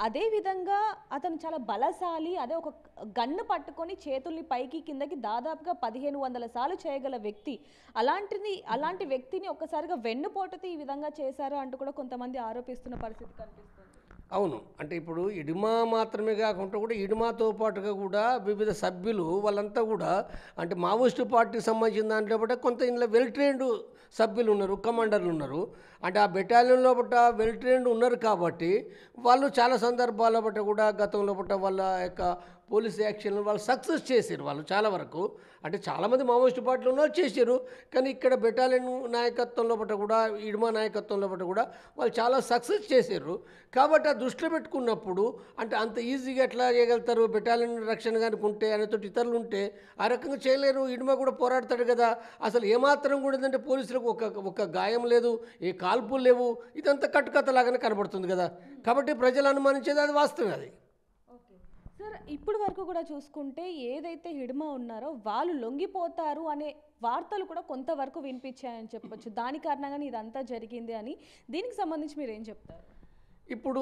అదేవిధంగా అతను చాలా బలశాలి. అదే ఒక గన్ను పట్టుకొని చేతుల్ని పైకి, కిందకి దాదాపుగా 1500 సార్లు చేయగల వ్యక్తి. అలాంటి వ్యక్తిని ఒక్కసారిగా వెన్నుపోటుతో ఈ విధంగా చేశారు అంటూ కూడా కొంతమంది ఆరోపిస్తున్న పరిస్థితి కనిపిస్తుంది. అవును. అంటే ఇప్పుడు ఇడిమా మాత్రమే కాకుండా కూడా ఇడిమాతో పాటుగా కూడా వివిధ సభ్యులు వాళ్ళంతా కూడా అంటే మావోయిస్టు పార్టీకి సంబంధించిన దాంట్లో బట్ట కొంత ఇందులో వెల్ ట్రైన్డ్ సభ్యులు ఉన్నారు, కమాండర్లు ఉన్నారు. అంటే ఆ బెటాలియన్లో బట్ట వెల్ ట్రైన్డ్ ఉన్నారు కాబట్టి వాళ్ళు చాలా సందర్భాల బట్ట కూడా గతంలో బట్ట వాళ్ళ యొక్క పోలీస్ యాక్షన్ వాళ్ళు సక్సెస్ చేశారు వాళ్ళు చాలా వరకు. అంటే చాలామంది మావోయిస్టు పార్టీలు ఉన్న వాళ్ళు చేశారు. కానీ ఇక్కడ బెటాలియన్ నాయకత్వంలో బట్ట కూడా ఇడుమా నాయకత్వంలో బట్ట కూడా వాళ్ళు చాలా సక్సెస్ చేశారు. కాబట్టి ఆ దృష్టిలో పెట్టుకున్నప్పుడు అంటే అంత ఈజీగా ఎట్లా చేయగలుగుతారు బెటాలియన్ రక్షణ కనుక ఉంటే అనేతోటి ఇతరులు ఉంటే ఆ రకంగా చేయలేరు. ఇడుమా కూడా పోరాడతాడు కదా. అసలు ఏమాత్రం కూడా ఏంటంటే పోలీసులకు ఒక గాయం లేదు, ఏ కాల్పులు లేవు, ఇదంతా కట్టుకథలాగానే కనబడుతుంది కదా. కాబట్టి ప్రజలు అనుమానించేది అది వాస్తవం అది. సార్ ఇప్పుడు వరకు కూడా చూసుకుంటే ఏదైతే హిడ్మా ఉన్నారో వాళ్ళు లొంగిపోతారు అనే వార్తలు కూడా కొంతవరకు వినిపించాయని చెప్పొచ్చు. దాని కారణంగానే ఇదంతా జరిగింది అని. దీనికి సంబంధించి మీరు ఏం చెప్తారు? ఇప్పుడు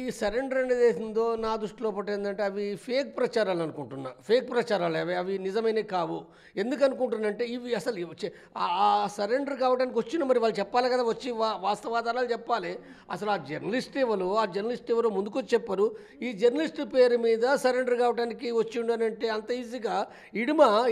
ఈ సరెండర్ అనేది ఏందో నా దృష్టిలో ఒకటి ఏంటంటే అవి ఫేక్ ప్రచారాలు అనుకుంటున్నా. ఫేక్ ప్రచారాలు అవి నిజమైనవి కావు. ఎందుకు అనుకుంటున్నంటే ఇవి అసలు ఆ సరెండర్ కావడానికి వచ్చిన మరి వాళ్ళు చెప్పాలి కదా, వచ్చి వాస్తవాధారాలు చెప్పాలి. అసలు ఆ జర్నలిస్ట్ ఎవరు ముందుకొచ్చి చెప్పరు. ఈ జర్నలిస్ట్ పేరు మీద సరెండర్ కావడానికి వచ్చిండు అని అంటే అంత ఈజీగా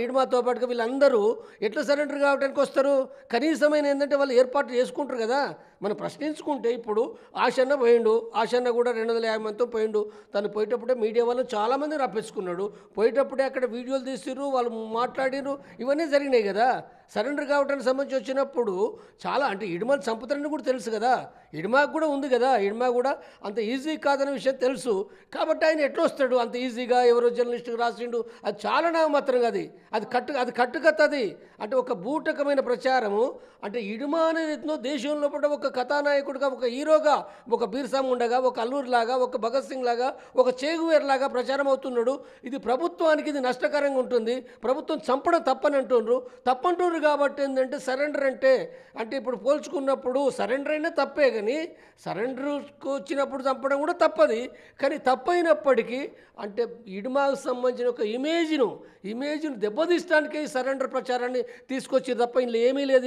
ఇడుమాతో పాటుగా వీళ్ళందరూ ఎట్లా సరెండర్ కావడానికి వస్తారు? కనీసమైన ఏంటంటే వాళ్ళు ఏర్పాట్లు చేసుకుంటారు కదా. మనం ప్రశ్నించుకుంటే ఇప్పుడు ఆశన్న పోయిండు, ఆశన్న కూడా 250 మందితో పోయిండు. తను పోయేటప్పుడే మీడియా వాళ్ళు చాలామంది రప్పించుకున్నాడు. పోయేటప్పుడే అక్కడ వీడియోలు తీసిర్రు, వాళ్ళు మాట్లాడిరు, ఇవన్నీ జరిగినాయి కదా. సరెండర్ కావడానికి సంబంధించి వచ్చినప్పుడు చాలా అంటే ఇడుమని చంపుతారని కూడా తెలుసు కదా. ఇడుమాకు కూడా ఉంది కదా, ఇడుమా కూడా అంత ఈజీ కాదనే విషయం తెలుసు. కాబట్టి ఆయన ఎట్లా వస్తాడు అంత ఈజీగా? ఎవరో జర్నలిస్ట్కి రాసిండు, అది చాలా నామమాత్రం అది అది కట్టుకథ. అది అంటే ఒక బూటకమైన ప్రచారము. అంటే ఇడుమా అనేది ఎన్నో దేశంలో పడ్డ ఒక కథానాయకుడిగా, ఒక హీరోగా, ఒక బీర్సా ముండగా, ఒక అల్లూరి లాగా, ఒక భగత్ సింగ్ లాగా, ఒక చేగువేర్ లాగా ప్రచారం అవుతున్నాడు. ఇది ప్రభుత్వానికి ఇది నష్టకరంగా ఉంటుంది. ప్రభుత్వం చంపడం తప్పంటున్నారు కాబట్టి ఏంటంటే సరెండర్ అంటే ఇప్పుడు పోల్చుకున్నప్పుడు సరెండర్ అయినా తప్పే. కానీ సరెండర్కు వచ్చినప్పుడు చంపడం కూడా తప్పది. కానీ తప్పైనప్పటికీ అంటే ఇడుమాకు సంబంధించిన ఒక ఇమేజ్ను దెబ్బతీయడానికే ఈ సరెండర్ ప్రచారాన్ని తీసుకొచ్చి తప్ప ఇందులో ఏమీ లేదు.